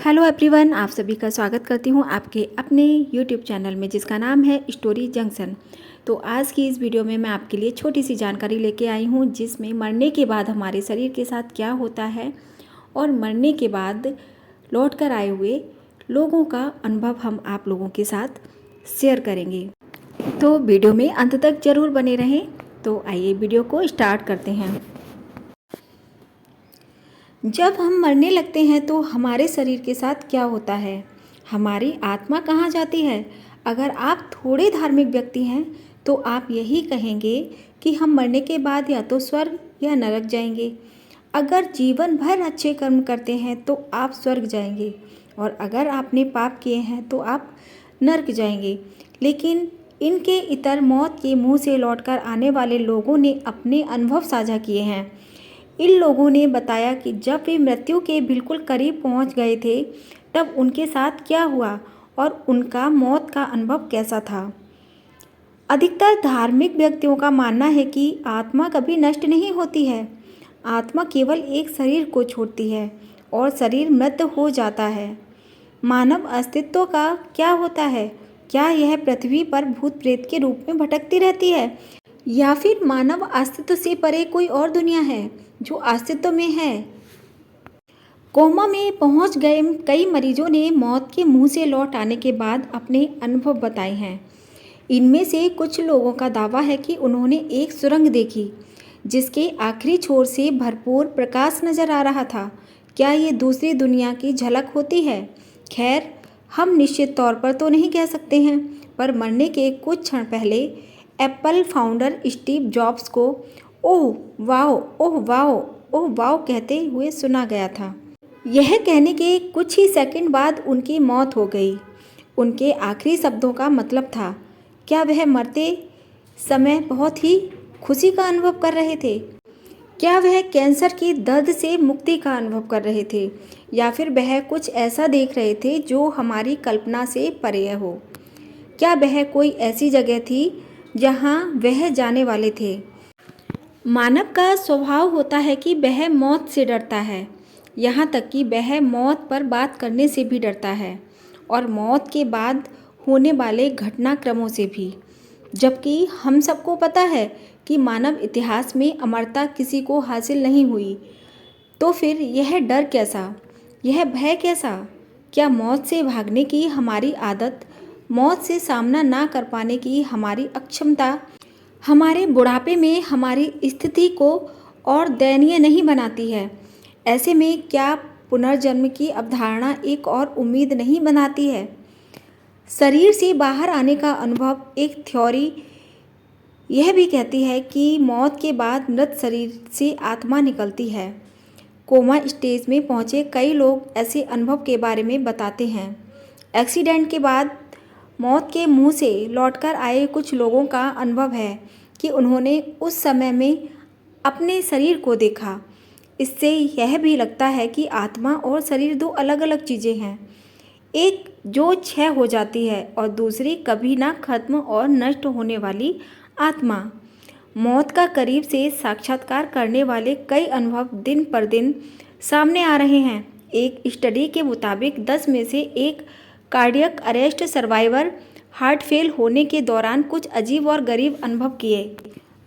Hello everyone, आप सभी का स्वागत करती हूँ आपके अपने यूट्यूब चैनल में जिसका नाम है स्टोरी जंक्शन। तो आज की इस वीडियो में मैं आपके लिए छोटी सी जानकारी लेके आई हूँ जिसमें मरने के बाद हमारे शरीर के साथ क्या होता है और मरने के बाद लौट कर आए हुए लोगों का अनुभव हम आप लोगों के साथ शेयर करेंगे। तो वीडियो में अंत तक ज़रूर बने रहें। तो आइए वीडियो को स्टार्ट करते हैं। जब हम मरने लगते हैं तो हमारे शरीर के साथ क्या होता है, हमारी आत्मा कहाँ जाती है। अगर आप थोड़े धार्मिक व्यक्ति हैं तो आप यही कहेंगे कि हम मरने के बाद या तो स्वर्ग या नरक जाएंगे। अगर जीवन भर अच्छे कर्म करते हैं तो आप स्वर्ग जाएंगे और अगर आपने पाप किए हैं तो आप नरक जाएंगे। लेकिन इनके इतर मौत के मुंह से लौटकर आने वाले लोगों ने अपने अनुभव साझा किए हैं। इन लोगों ने बताया कि जब वे मृत्यु के बिल्कुल करीब पहुंच गए थे तब उनके साथ क्या हुआ और उनका मौत का अनुभव कैसा था। अधिकतर धार्मिक व्यक्तियों का मानना है कि आत्मा कभी नष्ट नहीं होती है। आत्मा केवल एक शरीर को छोड़ती है और शरीर मृत हो जाता है। मानव अस्तित्व का क्या होता है? क्या यह पृथ्वी पर भूत प्रेत के रूप में भटकती रहती है या फिर मानव अस्तित्व से परे कोई और दुनिया है जो अस्तित्व में है? कोमा में पहुंच गए कई मरीजों ने मौत के मुंह से लौट आने के बाद अपने अनुभव बताए हैं। इनमें से कुछ लोगों का दावा है कि उन्होंने एक सुरंग देखी जिसके आखिरी छोर से भरपूर प्रकाश नजर आ रहा था। क्या ये दूसरी दुनिया की झलक होती है? खैर, हम निश्चित तौर पर तो नहीं कह सकते हैं, पर मरने के कुछ क्षण पहले एप्पल फाउंडर स्टीव जॉब्स को oh wow, oh wow, oh wow कहते हुए सुना गया था। यह कहने के कुछ ही सेकंड बाद उनकी मौत हो गई। उनके आखिरी शब्दों का मतलब था, क्या वह मरते समय बहुत ही खुशी का अनुभव कर रहे थे? क्या वह कैंसर की दर्द से मुक्ति का अनुभव कर रहे थे या फिर वह कुछ ऐसा देख रहे थे जो हमारी कल्पना से परे हो? क्या वह कोई ऐसी जगह थी जहां वह जाने वाले थे? मानव का स्वभाव होता है कि वह मौत से डरता है, यहाँ तक कि वह मौत पर बात करने से भी डरता है और मौत के बाद होने वाले घटनाक्रमों से भी। जबकि हम सबको पता है कि मानव इतिहास में अमरता किसी को हासिल नहीं हुई, तो फिर यह डर कैसा, यह भय कैसा? क्या मौत से भागने की हमारी आदत, मौत से सामना ना कर पाने की हमारी अक्षमता हमारे बुढ़ापे में हमारी स्थिति को और दयनीय नहीं बनाती है? ऐसे में क्या पुनर्जन्म की अवधारणा एक और उम्मीद नहीं बनाती है? शरीर से बाहर आने का अनुभव एक थ्योरी यह भी कहती है कि मौत के बाद मृत शरीर से आत्मा निकलती है। कोमा स्टेज में पहुँचे कई लोग ऐसे अनुभव के बारे में बताते हैं। एक्सीडेंट के बाद मौत के मुंह से लौटकर आए कुछ लोगों का अनुभव है कि उन्होंने उस समय में अपने शरीर को देखा। इससे यह भी लगता है कि आत्मा और शरीर दो अलग अलग चीज़ें हैं, एक जो क्षय हो जाती है और दूसरी कभी ना खत्म और नष्ट होने वाली आत्मा। मौत का करीब से साक्षात्कार करने वाले कई अनुभव दिन पर दिन सामने आ रहे हैं। एक स्टडी के मुताबिक 10 में से एक cardiac arrest survivor heart fail होने के दौरान कुछ अजीब और गरीब अनुभव किए।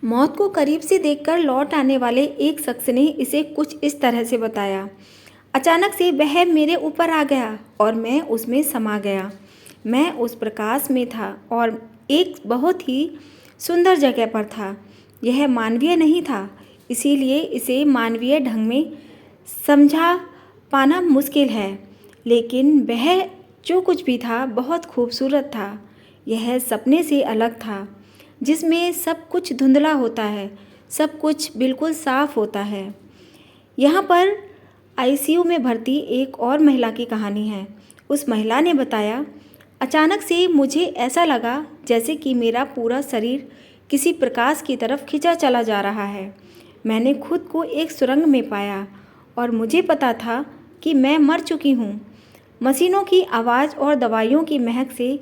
मौत को करीब से देखकर लौट आने वाले एक शख्स ने इसे कुछ इस तरह से बताया, अचानक से वह मेरे ऊपर आ गया और मैं उसमें समा गया। मैं उस प्रकाश में था और एक बहुत ही सुंदर जगह पर था। यह मानवीय नहीं था, इसीलिए इसे मानवीय ढंग में समझा पाना मुश्किल है, लेकिन वह जो कुछ भी था बहुत खूबसूरत था। यह सपने से अलग था जिसमें सब कुछ धुंधला होता है, सब कुछ बिल्कुल साफ होता है। यहाँ पर आईसीयू में भर्ती एक और महिला की कहानी है। उस महिला ने बताया, अचानक से मुझे ऐसा लगा जैसे कि मेरा पूरा शरीर किसी प्रकाश की तरफ खिंचा चला जा रहा है। मैंने खुद को एक सुरंग में पाया और मुझे पता था कि मैं मर चुकी हूँ। मशीनों की आवाज़ और दवाइयों की महक से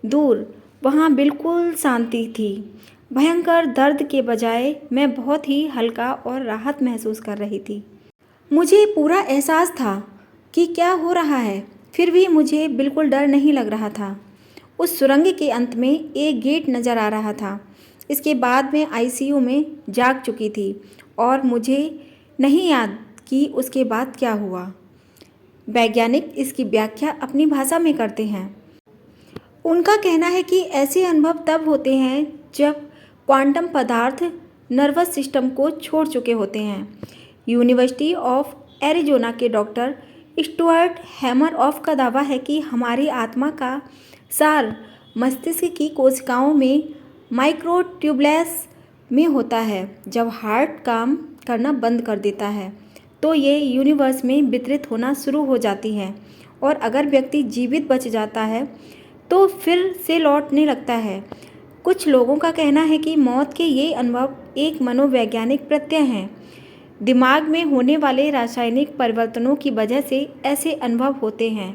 दूर वहाँ बिल्कुल शांति थी। भयंकर दर्द के बजाय मैं बहुत ही हल्का और राहत महसूस कर रही थी। मुझे पूरा एहसास था कि क्या हो रहा है। फिर भी मुझे बिल्कुल डर नहीं लग रहा था। उस सुरंग के अंत में एक गेट नज़र आ रहा था। इसके बाद मैं आईसीयू में जाग चुकी थी और मुझे नहीं याद कि उसके बाद क्या हुआ। वैज्ञानिक इसकी व्याख्या अपनी भाषा में करते हैं। उनका कहना है कि ऐसे अनुभव तब होते हैं जब क्वांटम पदार्थ नर्वस सिस्टम को छोड़ चुके होते हैं। यूनिवर्सिटी ऑफ एरिजोना के डॉक्टर स्टुअर्ट हैमरऑफ का दावा है कि हमारी आत्मा का सार मस्तिष्क की कोशिकाओं में माइक्रोट्यूबुल्स में होता है। जब हार्ट काम करना बंद कर देता है तो ये यूनिवर्स में वितरित होना शुरू हो जाती है और अगर व्यक्ति जीवित बच जाता है तो फिर से लौटने लगता है। कुछ लोगों का कहना है कि मौत के ये अनुभव एक मनोवैज्ञानिक प्रत्यय हैं। दिमाग में होने वाले रासायनिक परिवर्तनों की वजह से ऐसे अनुभव होते हैं।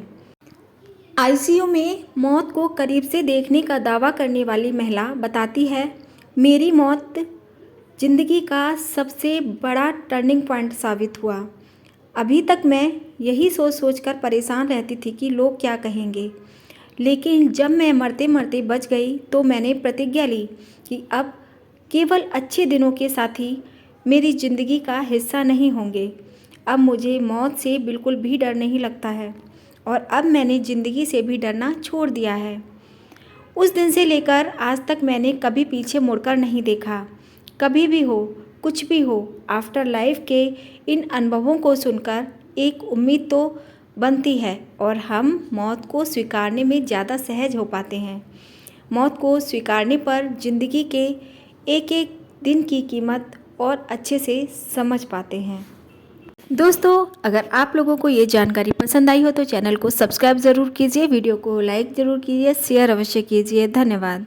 आईसीयू में मौत को करीब से देखने का दावा करने वाली महिला बताती है, मेरी मौत जिंदगी का सबसे बड़ा टर्निंग पॉइंट साबित हुआ। अभी तक मैं यही सोच सोचकर परेशान रहती थी कि लोग क्या कहेंगे, लेकिन जब मैं मरते मरते बच गई तो मैंने प्रतिज्ञा ली कि अब केवल अच्छे दिनों के साथी मेरी ज़िंदगी का हिस्सा नहीं होंगे। अब मुझे मौत से बिल्कुल भी डर नहीं लगता है और अब मैंने ज़िंदगी से भी डरना छोड़ दिया है। उस दिन से लेकर आज तक मैंने कभी पीछे मुड़कर नहीं देखा। कभी भी हो, कुछ भी हो, आफ्टर लाइफ के इन अनुभवों को सुनकर एक उम्मीद तो बनती है और हम मौत को स्वीकारने में ज़्यादा सहज हो पाते हैं। मौत को स्वीकारने पर ज़िंदगी के एक एक दिन की कीमत और अच्छे से समझ पाते हैं। दोस्तों, अगर आप लोगों को ये जानकारी पसंद आई हो तो चैनल को सब्सक्राइब ज़रूर कीजिए, वीडियो को लाइक ज़रूर कीजिए, शेयर अवश्य कीजिए। धन्यवाद।